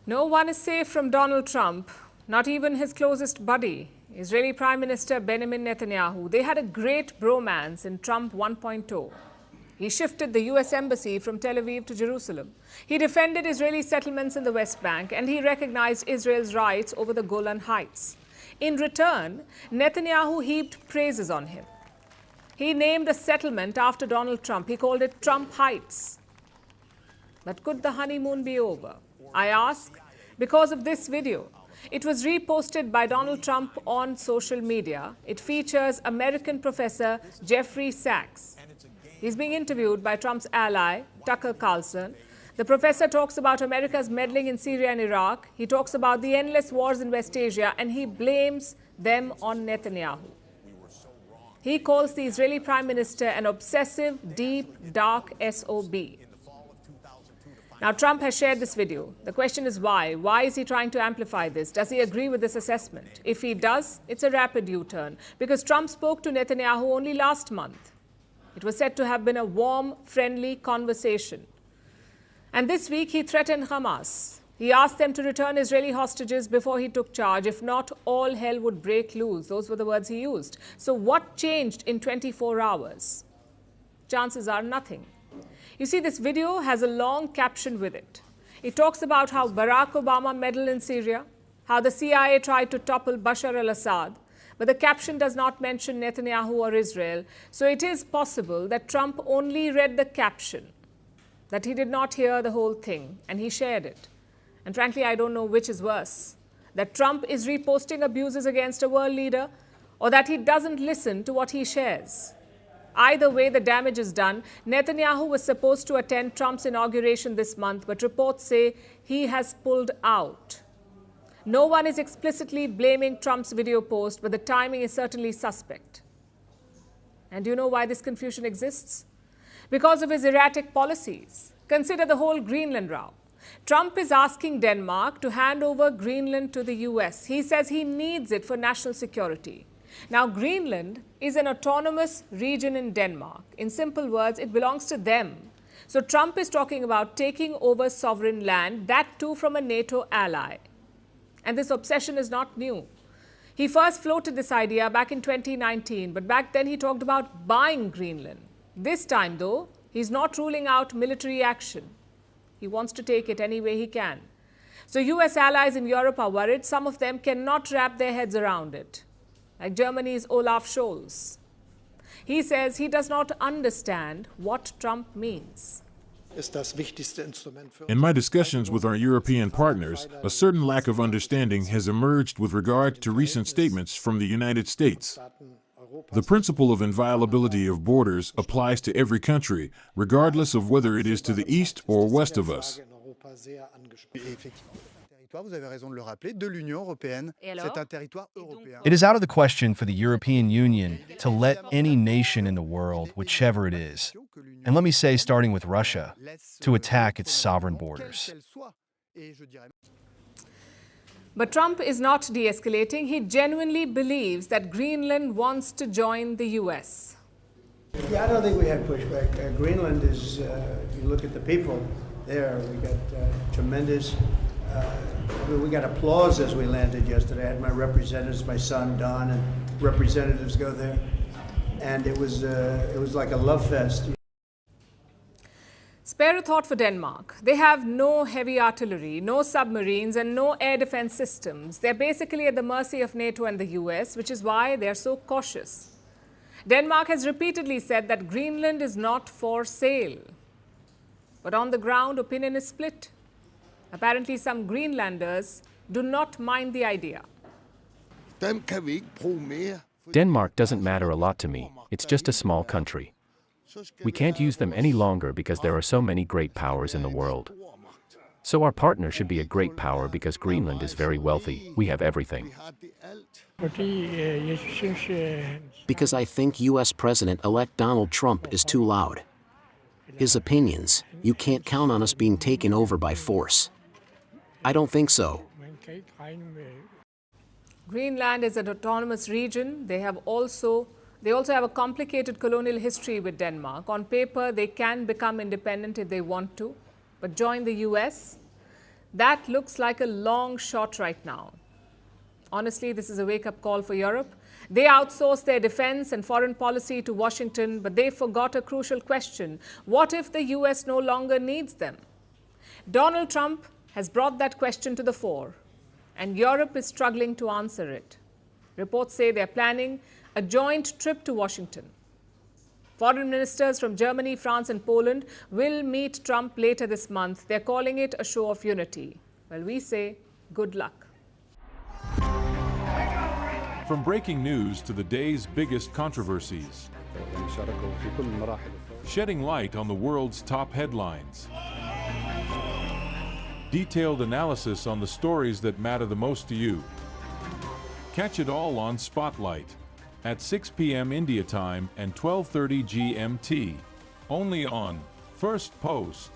No one is safe from Donald Trump, not even his closest buddy, Israeli Prime Minister Benjamin Netanyahu. They had a great bromance in Trump 1.0. He shifted the US embassy from Tel Aviv to Jerusalem. He defended Israeli settlements in the West Bank, and he recognized Israel's rights over the Golan Heights. In return, Netanyahu heaped praises on him. He named a settlement after Donald Trump. He called it Trump Heights. But could the honeymoon be over? I ask because of this video. It was reposted by Donald Trump on social media. It features American professor Jeffrey Sachs. He's being interviewed by Trump's ally, Tucker Carlson. The professor talks about America's meddling in Syria and Iraq. He talks about the endless wars in West Asia, and he blames them on Netanyahu. He calls the Israeli Prime Minister an obsessive, deep, dark SOB. Now, Trump has shared this video. The question is why? Why is he trying to amplify this? Does he agree with this assessment? If he does, it's a rapid U-turn, because Trump spoke to Netanyahu only last month. It was said to have been a warm, friendly conversation. And this week, he threatened Hamas. He asked them to return Israeli hostages before he took charge. If not, all hell would break loose. Those were the words he used. So what changed in 24 hours? Chances are nothing. You see, this video has a long caption with it. It talks about how Barack Obama meddled in Syria, how the CIA tried to topple Bashar al-Assad, but the caption does not mention Netanyahu or Israel. So it is possible that Trump only read the caption, that he did not hear the whole thing, and he shared it. And frankly, I don't know which is worse, that Trump is reposting abuses against a world leader, or that he doesn't listen to what he shares. Either way, the damage is done. Netanyahu was supposed to attend Trump's inauguration this month, but reports say he has pulled out. No one is explicitly blaming Trump's video post, but the timing is certainly suspect. And do you know why this confusion exists? Because of his erratic policies. Consider the whole Greenland row. Trump is asking Denmark to hand over Greenland to the US. He says he needs it for national security. Now, Greenland is an autonomous region in Denmark. In simple words, it belongs to them. So Trump is talking about taking over sovereign land, that too from a NATO ally. And this obsession is not new. He first floated this idea back in 2019, but back then he talked about buying Greenland. This time, though, he's not ruling out military action. He wants to take it any way he can. So US allies in Europe are worried. Some of them cannot wrap their heads around it, like Germany's Olaf Scholz. He says he does not understand what Trump means. In my discussions with our European partners, a certain lack of understanding has emerged with regard to recent statements from the United States. The principle of inviolability of borders applies to every country, regardless of whether it is to the east or west of us. It is out of the question for the European Union to let any nation in the world, whichever it is, and let me say starting with Russia, to attack its sovereign borders. But Trump is not de-escalating. He genuinely believes that Greenland wants to join the US. Yeah, I don't think we had pushback. Greenland is, if you look at the people there, we got tremendous, we got applause as we landed yesterday. I had my representatives, my son Don, and representatives go there, and it was like a love fest. Spare a thought for Denmark. They have no heavy artillery, no submarines, and no air defense systems. They're basically at the mercy of NATO and the US, which is why they're so cautious. Denmark has repeatedly said that Greenland is not for sale. But on the ground, opinion is split. Apparently, some Greenlanders do not mind the idea. Denmark doesn't matter a lot to me. It's just a small country. We can't use them any longer because there are so many great powers in the world. So our partner should be a great power because Greenland is very wealthy. We have everything. Because I think US President-elect Donald Trump is too loud. His opinions, you can't count on us being taken over by force. I don't think so. Greenland is an autonomous region. They also have a complicated colonial history with Denmark. On paper, they can become independent if they want to, but join the US? That looks like a long shot right now. Honestly, this is a wake-up call for Europe. They outsourced their defense and foreign policy to Washington, but they forgot a crucial question. What if the US no longer needs them? Donald Trump has brought that question to the fore, and Europe is struggling to answer it. Reports say they're planning a joint trip to Washington. Foreign ministers from Germany, France, and Poland will meet Trump later this month. They're calling it a show of unity. Well, we say good luck. From breaking news to the day's biggest controversies, shedding light on the world's top headlines, detailed analysis on the stories that matter the most to you. Catch it all on Spotlight at 6 p.m. India time and 12:30 GMT, only on First Post.